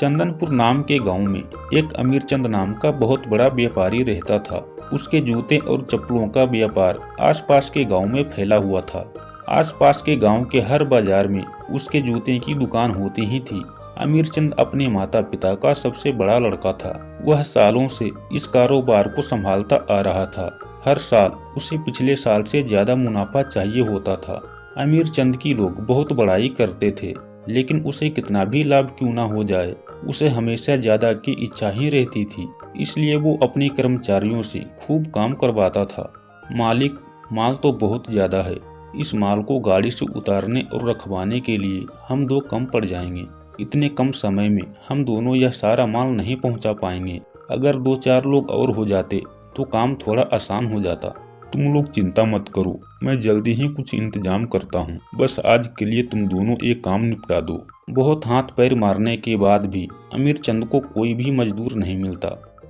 चंदनपुर नाम के गांव में एक अमीरचंद नाम का बहुत बड़ा व्यापारी रहता था। उसके जूते और चप्पलों का व्यापार आसपास के गांव में फैला हुआ था। आसपास के गांव के हर बाजार में उसके जूते की दुकान होती ही थी। अमीरचंद अपने माता पिता का सबसे बड़ा लड़का था। वह सालों से इस कारोबार को संभालता आ रहा था। हर साल उसे पिछले साल से ज्यादा मुनाफा चाहिए होता था। अमीरचंद की लोग बहुत बड़ाई करते थे, लेकिन उसे कितना भी लाभ क्यों ना हो जाए, उसे हमेशा ज्यादा की इच्छा ही रहती थी। इसलिए वो अपने कर्मचारियों से खूब काम करवाता था। मालिक, माल तो बहुत ज्यादा है। इस माल को गाड़ी से उतारने और रखवाने के लिए हम दो कम पड़ जाएंगे। इतने कम समय में हम दोनों यह सारा माल नहीं पहुंचा पाएंगे। अगर 2-4 लोग और हो जाते तो काम थोड़ा आसान हो जाता। तुम लोग चिंता मत करो, मैं जल्दी ही कुछ इंतजाम करता हूँ। बस आज के लिए तुम दोनों एक काम निपटा दो। बहुत हाथ पैर मारने के बाद भी अमीरचंद को कोई भी मजदूर नहीं मिलता।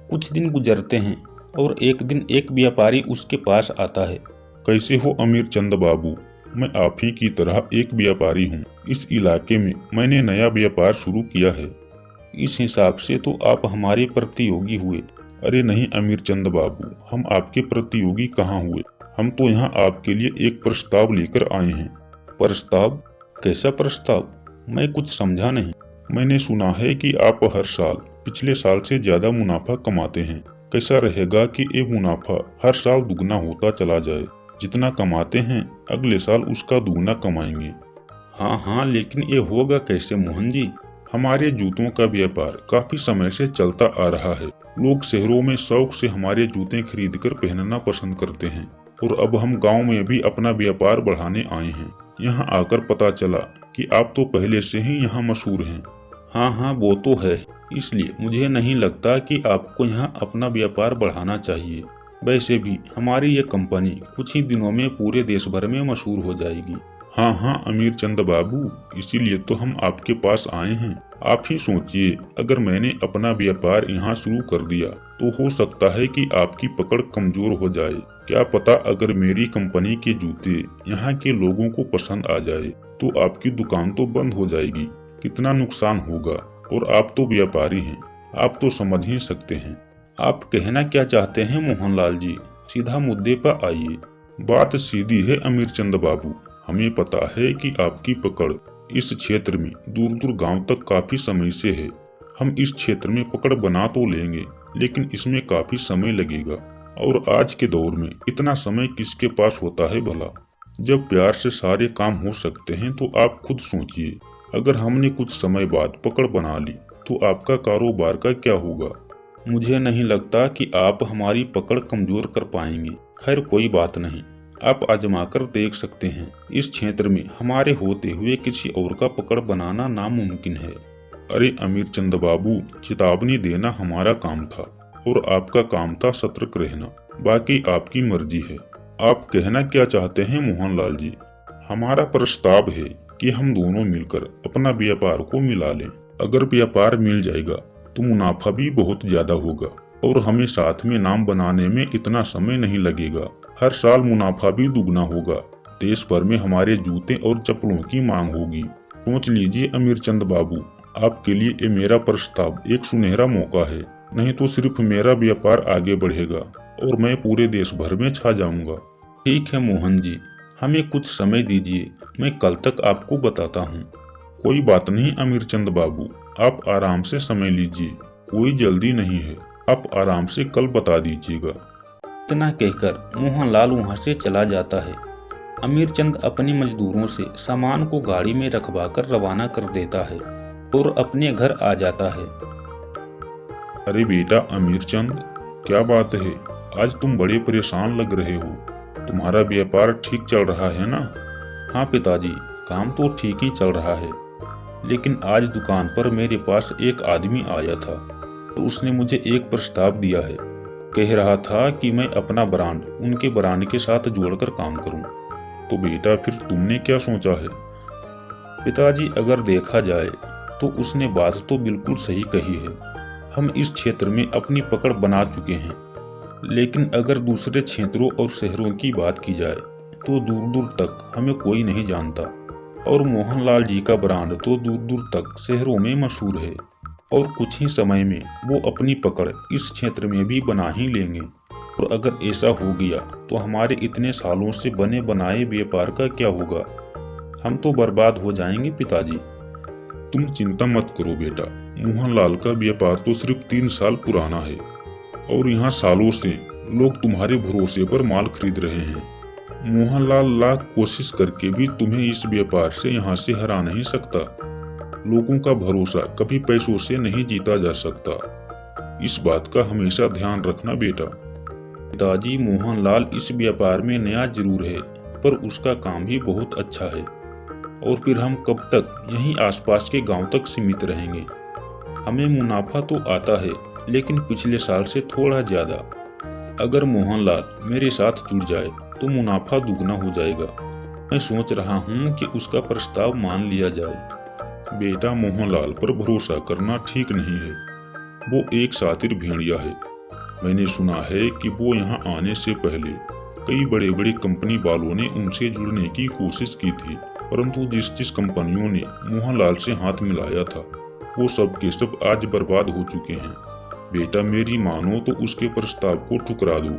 कुछ दिन गुजरते हैं और एक दिन एक व्यापारी उसके पास आता है। कैसे हो अमीरचंद बाबू? मैं आप ही की तरह एक व्यापारी हूँ। इस इलाके में मैंने नया व्यापार शुरू किया है। इस हिसाब से तो आप हमारे प्रतियोगी हुए। अरे नहीं अमीरचंद बाबू, हम आपके प्रतियोगी कहाँ हुए। हम तो यहाँ आपके लिए एक प्रस्ताव लेकर आए हैं। प्रस्ताव? कैसा प्रस्ताव? मैं कुछ समझा नहीं। मैंने सुना है कि आप हर साल पिछले साल से ज्यादा मुनाफा कमाते हैं। कैसा रहेगा कि ये मुनाफा हर साल दुगना होता चला जाए। जितना कमाते हैं अगले साल उसका दुगना कमाएंगे। हाँ, लेकिन ये होगा कैसे मोहन जी? हमारे जूतों का व्यापार काफी समय से चलता आ रहा है। लोग शहरों में शौक से हमारे जूते खरीदकर पहनना पसंद करते हैं और अब हम गांव में भी अपना व्यापार बढ़ाने आए हैं। यहाँ आकर पता चला कि आप तो पहले से ही यहाँ मशहूर हैं। हाँ, वो तो है। इसलिए मुझे नहीं लगता कि आपको यहाँ अपना व्यापार बढ़ाना चाहिए। वैसे भी हमारी ये कंपनी कुछ ही दिनों में पूरे देश भर में मशहूर हो जाएगी। हाँ अमीरचंद बाबू, इसीलिए तो हम आपके पास आए हैं। आप ही सोचिए, अगर मैंने अपना व्यापार यहाँ शुरू कर दिया तो हो सकता है कि आपकी पकड़ कमजोर हो जाए। क्या पता अगर मेरी कंपनी के जूते यहाँ के लोगों को पसंद आ जाए तो आपकी दुकान तो बंद हो जाएगी। कितना नुकसान होगा। और आप तो व्यापारी हैं, आप तो समझ ही सकते हैं। आप कहना क्या चाहते हैं मोहनलाल जी? सीधा मुद्दे पर आइए। बात सीधी है अमीरचंद बाबू। हमें पता है कि आपकी पकड़ इस क्षेत्र में दूर दूर गांव तक काफी समय से है। हम इस क्षेत्र में पकड़ बना तो लेंगे, लेकिन इसमें काफी समय लगेगा। और आज के दौर में इतना समय किसके पास होता है भला? जब प्यार से सारे काम हो सकते हैं तो आप खुद सोचिए, अगर हमने कुछ समय बाद पकड़ बना ली तो आपका कारोबार का क्या होगा? मुझे नहीं लगता कि आप हमारी पकड़ कमजोर कर पाएंगे। खैर कोई बात नहीं, आप आजमा कर देख सकते हैं। इस क्षेत्र में हमारे होते हुए किसी और का पकड़ बनाना नामुमकिन है। अरे अमीरचंद बाबू, चेतावनी देना हमारा काम था और आपका काम था सतर्क रहना। बाकी आपकी मर्जी है। आप कहना क्या चाहते हैं मोहनलाल जी? हमारा प्रस्ताव है कि हम दोनों मिलकर अपना व्यापार को मिला लें। अगर व्यापार मिल जाएगा तो मुनाफा भी बहुत ज्यादा होगा और हमें साथ में नाम बनाने में इतना समय नहीं लगेगा। हर साल मुनाफा भी दुगना होगा। देश भर में हमारे जूते और चप्पलों की मांग होगी। सोच लीजिए अमीरचंद बाबू, आपके लिए ये मेरा प्रस्ताव एक सुनहरा मौका है। नहीं तो सिर्फ मेरा व्यापार आगे बढ़ेगा और मैं पूरे देश भर में छा जाऊंगा। ठीक है मोहन जी, हमें कुछ समय दीजिए, मैं कल तक आपको बताता हूँ। कोई बात नहीं अमीरचंद बाबू, आप आराम से समय लीजिए, कोई जल्दी नहीं है। आप आराम से कल बता दीजिएगा। इतना कहकर मोहनलाल वहां से चला जाता है। अमीरचंद अपने मजदूरों से सामान को गाड़ी में रखवाकर रवाना कर देता है और अपने घर आ जाता है। अरे बेटा अमीरचंद, क्या बात है? आज तुम बड़े परेशान लग रहे हो। तुम्हारा व्यापार ठीक चल रहा है ना? हाँ पिताजी, काम तो ठीक ही चल रहा है, लेकिन आज दुकान पर मेरे पास एक आदमी आया था तो उसने मुझे एक प्रस्ताव दिया है। कह रहा था कि मैं अपना ब्रांड उनके ब्रांड के साथ जोड़कर काम करूं। तो बेटा फिर तुमने क्या सोचा है? पिताजी, अगर देखा जाए तो उसने बात तो बिल्कुल सही कही है। हम इस क्षेत्र में अपनी पकड़ बना चुके हैं, लेकिन अगर दूसरे क्षेत्रों और शहरों की बात की जाए तो दूर दूर तक हमें कोई नहीं जानता। और मोहनलाल जी का ब्रांड तो दूर दूर तक शहरों में मशहूर है। और कुछ ही समय में वो अपनी पकड़ इस क्षेत्र में भी बना ही लेंगे। और अगर ऐसा हो गया तो हमारे इतने सालों से बने बनाए व्यापार का क्या होगा? हम तो बर्बाद हो जाएंगे पिताजी। तुम चिंता मत करो बेटा, मोहनलाल का व्यापार तो सिर्फ 3 साल पुराना है और यहाँ सालों से लोग तुम्हारे भरोसे पर माल खरीद रहे हैं। मोहनलाल लाख कोशिश करके भी तुम्हें इस व्यापार से यहाँ से हरा नहीं सकता। लोगों का भरोसा कभी पैसों से नहीं जीता जा सकता। इस बात का हमेशा ध्यान रखना बेटा। पिताजी, मोहनलाल इस व्यापार में नया जरूर है, पर उसका काम भी बहुत अच्छा है। और फिर हम कब तक यहीं आसपास के गांव तक सीमित रहेंगे? हमें मुनाफा तो आता है, लेकिन पिछले साल से थोड़ा ज्यादा। अगर मोहनलाल मेरे साथ जुड़ जाए तो मुनाफा दुगना हो जाएगा। मैं सोच रहा हूँ कि उसका प्रस्ताव मान लिया जाए। बेटा, मोहनलाल पर भरोसा करना ठीक नहीं है। वो एक शातिर भेड़िया है। मैंने सुना है कि वो यहाँ आने से पहले कई बड़े बड़े कंपनी वालों ने उनसे जुड़ने की कोशिश की थी, परंतु जिस कंपनियों ने मोहनलाल से हाथ मिलाया था वो सब के सब आज बर्बाद हो चुके हैं। बेटा, मेरी मानो तो उसके प्रस्ताव को ठुकरा दो।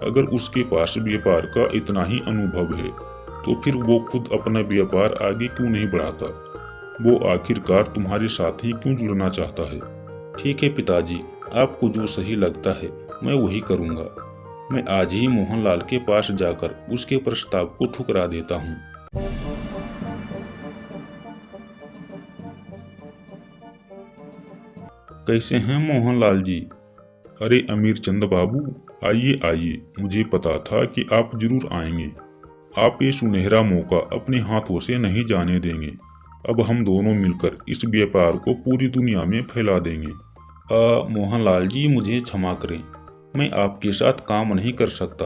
अगर उसके पास व्यापार का इतना ही अनुभव है तो फिर वो खुद अपना व्यापार आगे क्यों नहीं बढ़ाता? वो आखिरकार तुम्हारे साथ ही क्यों जुड़ना चाहता है? ठीक है पिताजी, आपको जो सही लगता है मैं वही करूँगा। मैं आज ही मोहनलाल के पास जाकर उसके प्रस्ताव को ठुकरा देता हूँ। कैसे हैं मोहनलाल जी? अरे अमीर चंद बाबू, आइए आइए, मुझे पता था कि आप जरूर आएंगे। आप ये सुनहरा मौका अपने हाथों से नहीं जाने देंगे। अब हम दोनों मिलकर इस व्यापार को पूरी दुनिया में फैला देंगे। मोहनलाल जी, मुझे क्षमा करें, मैं आपके साथ काम नहीं कर सकता।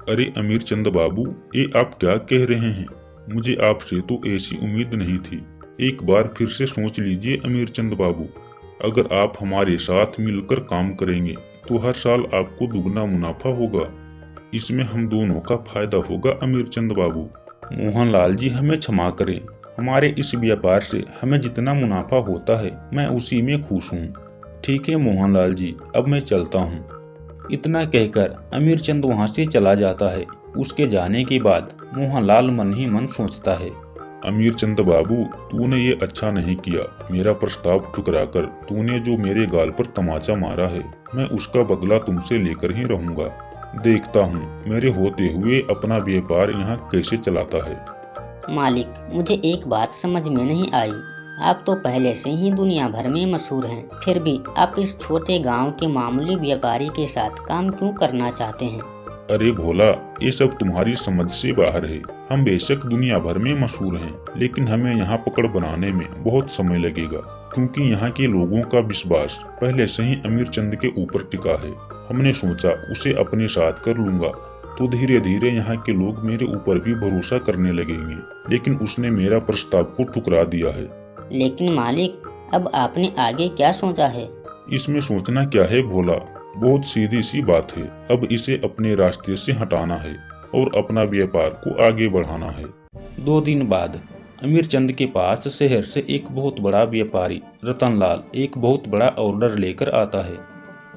अरे अमीर चंद बाबू, ये आप क्या कह रहे हैं? मुझे आपसे तो ऐसी उम्मीद नहीं थी। एक बार फिर से सोच लीजिए अमीर चंद बाबू। अगर आप हमारे साथ मिलकर काम करेंगे तो हर साल आपको दुगना मुनाफा होगा। इसमें हम दोनों का फायदा होगा अमीर चंद बाबू। मोहनलाल जी, हमें क्षमा करें। हमारे इस व्यापार से हमें जितना मुनाफा होता है मैं उसी में खुश हूँ। ठीक है मोहनलाल जी, अब मैं चलता हूँ। इतना कहकर अमीर चंद वहाँ से चला जाता है। उसके जाने के बाद मोहनलाल मन ही मन सोचता है, अमीर चंद बाबू, तूने ये अच्छा नहीं किया। मेरा प्रस्ताव ठुकराकर तूने जो मेरे गाल पर तमाचा मारा है, मैं उसका बदला तुमसे लेकर ही रहूंगा। देखता हूँ मेरे होते हुए अपना व्यापार यहाँ कैसे चलाता है। मालिक, मुझे एक बात समझ में नहीं आई। आप तो पहले से ही दुनिया भर में मशहूर हैं, फिर भी आप इस छोटे गांव के मामूली व्यापारी के साथ काम क्यों करना चाहते हैं? अरे भोला, ये सब तुम्हारी समझ से बाहर है। हम बेशक दुनिया भर में मशहूर हैं, लेकिन हमें यहाँ पकड़ बनाने में बहुत समय लगेगा, क्योंकि यहाँ के लोगों का विश्वास पहले से ही अमीर चंद के ऊपर टिका है। हमने सोचा उसे अपने साथ कर लूंगा तो धीरे धीरे यहाँ के लोग मेरे ऊपर भी भरोसा करने लगेंगे, लेकिन उसने मेरा प्रस्ताव को ठुकरा दिया है। लेकिन मालिक, अब आपने आगे क्या सोचा है? इसमें सोचना क्या है भोला, बहुत सीधी सी बात है। अब इसे अपने रास्ते से हटाना है और अपना व्यापार को आगे बढ़ाना है। 2 दिन बाद अमीर चंद के पास शहर से एक बहुत बड़ा व्यापारी रतनलाल एक बहुत बड़ा ऑर्डर लेकर आता है।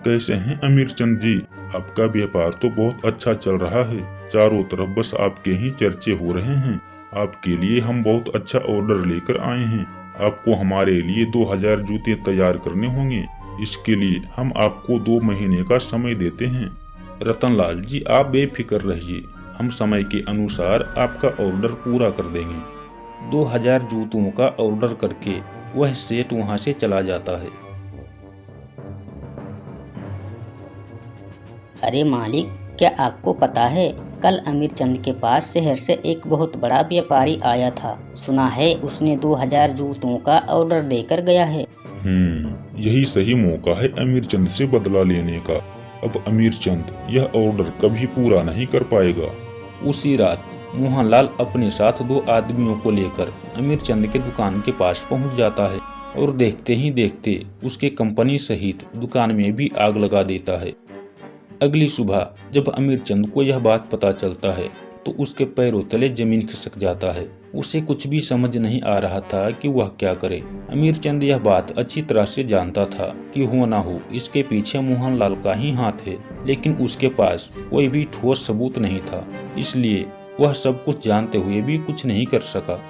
कैसे हैं अमीर चंद जी? आपका व्यापार तो बहुत अच्छा चल रहा है। चारों तरफ बस आपके ही चर्चे हो रहे हैं। आपके लिए हम बहुत अच्छा ऑर्डर लेकर आए हैं। आपको हमारे लिए 2000 जूते तैयार करने होंगे। इसके लिए हम आपको 2 महीने का समय देते हैं। रतनलाल जी, आप बेफिक्र रहिए, हम समय के अनुसार आपका ऑर्डर पूरा कर देंगे। 2000 जूतों का ऑर्डर करके वह सेठ वहां से चला जाता है। अरे मालिक, क्या आपको पता है कल अमीर चंद के पास शहर से एक बहुत बड़ा व्यापारी आया था। सुना है उसने 2000 जूतों का ऑर्डर देकर गया है। यही सही मौका है अमीर चंद से बदला लेने का। अब अमीर चंद यह ऑर्डर कभी पूरा नहीं कर पाएगा। उसी रात मोहनलाल अपने साथ 2 आदमियों को लेकर अमीर चंद के दुकान के पास पहुंच जाता है और देखते ही देखते उसके कंपनी सहित दुकान में भी आग लगा देता है। अगली सुबह जब अमीर चंद को यह बात पता चलता है तो उसके पैरों तले जमीन खिसक जाता है। उसे कुछ भी समझ नहीं आ रहा था कि वह क्या करे। अमीर चंद यह बात अच्छी तरह से जानता था कि हो ना हो इसके पीछे मोहनलाल का ही हाथ है, लेकिन उसके पास कोई भी ठोस सबूत नहीं था, इसलिए वह सब कुछ जानते हुए भी कुछ नहीं कर सका।